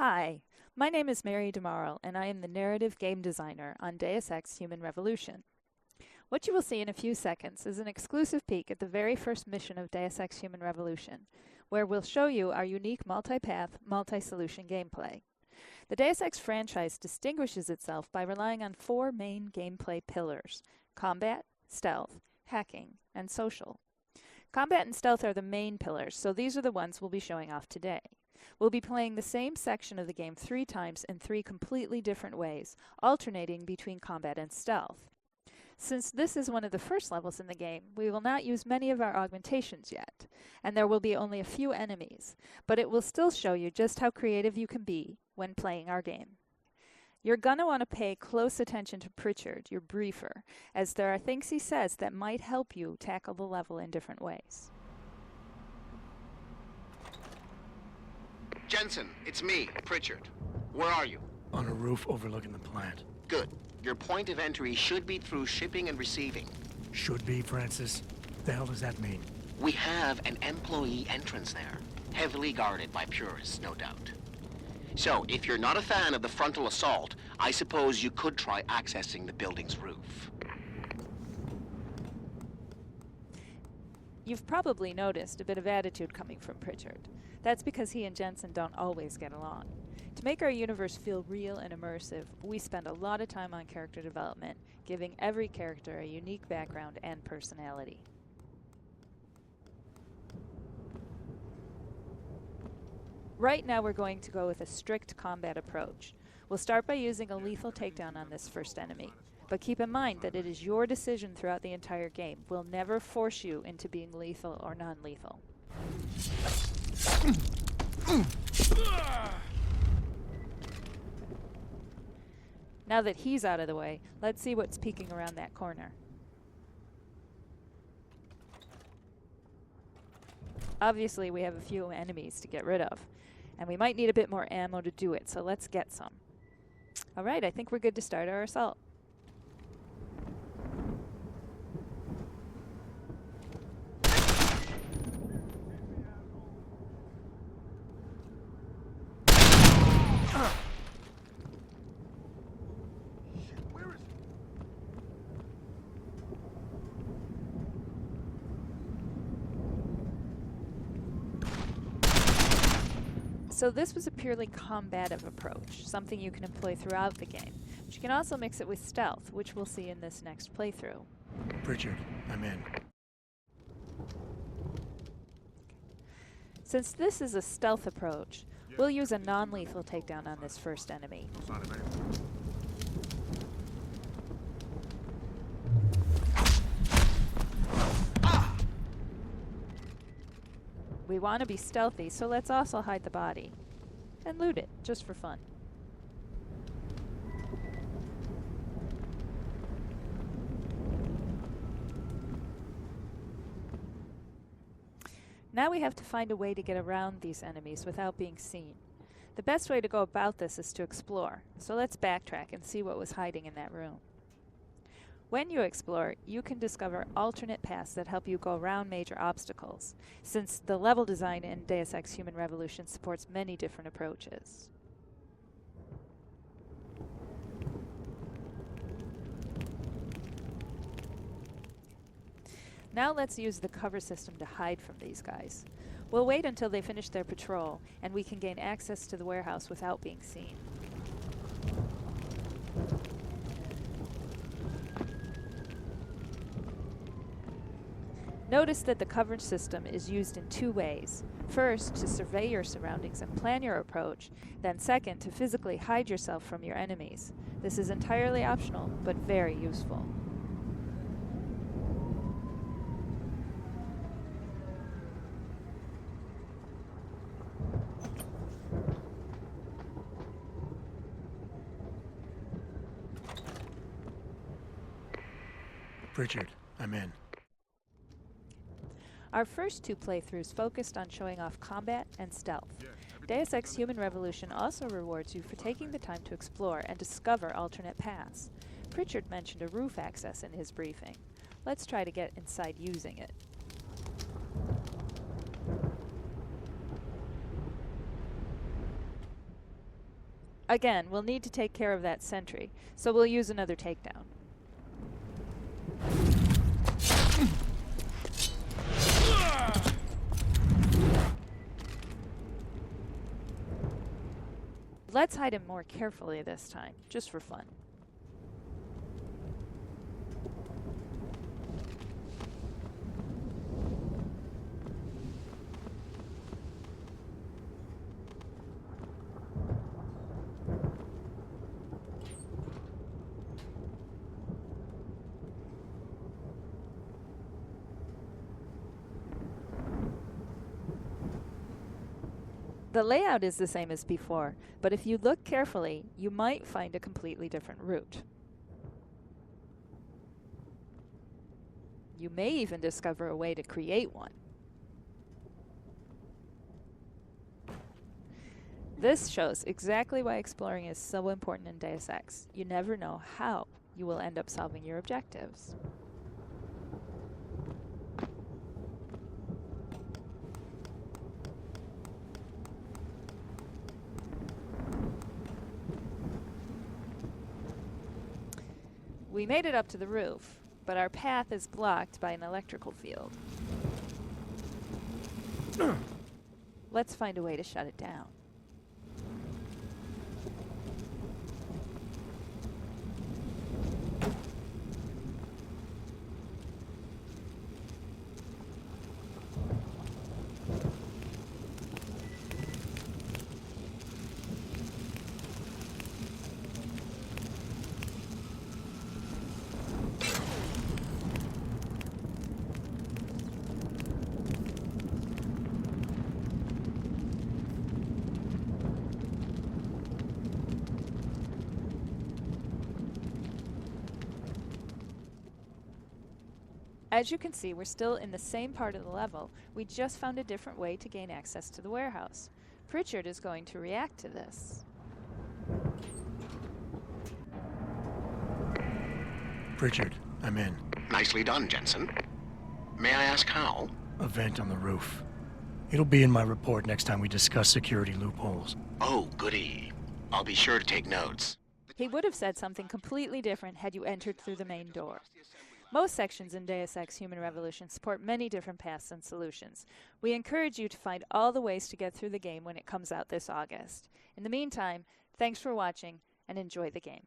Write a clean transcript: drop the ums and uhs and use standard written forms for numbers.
Hi, my name is Mary DeMarle, and I am the narrative game designer on Deus Ex Human Revolution. What you will see in a few seconds is an exclusive peek at the very first mission of Deus Ex Human Revolution, where we'll show you our unique multi-path, multi-solution gameplay. The Deus Ex franchise distinguishes itself by relying on four main gameplay pillars: combat, stealth, hacking, and social. Combat and stealth are the main pillars, so these are the ones we'll be showing off today. We'll be playing the same section of the game 3 times in 3 completely different ways, alternating between combat and stealth. Since this is one of the first levels in the game, we will not use many of our augmentations yet, and there will be only a few enemies, but it will still show you just how creative you can be when playing our game. You're gonna want to pay close attention to Pritchard, your briefer, as there are things he says that might help you tackle the level in different ways. Jensen, it's me, Pritchard. Where are you? On a roof overlooking the plant. Good. Your point of entry should be through shipping and receiving. Should be, Francis. The hell does that mean? We have an employee entrance there, heavily guarded by purists, no doubt. So, if you're not a fan of the frontal assault, I suppose you could try accessing the building's roof. You've probably noticed a bit of attitude coming from Pritchard. That's because he and Jensen don't always get along. To make our universe feel real and immersive, we spend a lot of time on character development, giving every character a unique background and personality. Right now we're going to go with a strict combat approach. We'll start by using a lethal takedown on this first enemy, but keep in mind that it is your decision throughout the entire game. We'll never force you into being lethal or non-lethal. Now that he's out of the way, let's see what's peeking around that corner. Obviously, we have a few enemies to get rid of, and we might need a bit more ammo to do it, so let's get some. Alright, I think we're good to start our assault. So this was a purely combative approach, something you can employ throughout the game. But you can also mix it with stealth, which we'll see in this next playthrough. Pritchard, I'm in. Since this is a stealth approach, we'll use a non-lethal takedown on this first enemy. We want to be stealthy, so let's also hide the body. And loot it, just for fun. Now we have to find a way to get around these enemies without being seen. The best way to go about this is to explore, so let's backtrack and see what was hiding in that room. When you explore, you can discover alternate paths that help you go around major obstacles, since the level design in Deus Ex Human Revolution supports many different approaches. Now let's use the cover system to hide from these guys. We'll wait until they finish their patrol, and we can gain access to the warehouse without being seen. Notice that the coverage system is used in 2 ways. First, to survey your surroundings and plan your approach, then second, to physically hide yourself from your enemies. This is entirely optional, but very useful. Pritchard, I'm in. Our first 2 playthroughs focused on showing off combat and stealth. Deus Ex Human Revolution also rewards you for taking the time to explore and discover alternate paths. Pritchard mentioned a roof access in his briefing. Let's try to get inside using it. Again, we'll need to take care of that sentry, so we'll use another takedown. Let's hide him more carefully this time, just for fun. The layout is the same as before, but if you look carefully, you might find a completely different route. You may even discover a way to create one. This shows exactly why exploring is so important in Deus Ex. You never know how you will end up solving your objectives. We made it up to the roof, but our path is blocked by an electrical field. Let's find a way to shut it down. As you can see, we're still in the same part of the level. We just found a different way to gain access to the warehouse. Pritchard is going to react to this. Pritchard, I'm in. Nicely done, Jensen. May I ask how? A vent on the roof. It'll be in my report next time we discuss security loopholes. Oh, goody. I'll be sure to take notes. He would have said something completely different had you entered through the main door. Most sections in Deus Ex Human Revolution support many different paths and solutions. We encourage you to find all the ways to get through the game when it comes out this August. In the meantime, thanks for watching and enjoy the game.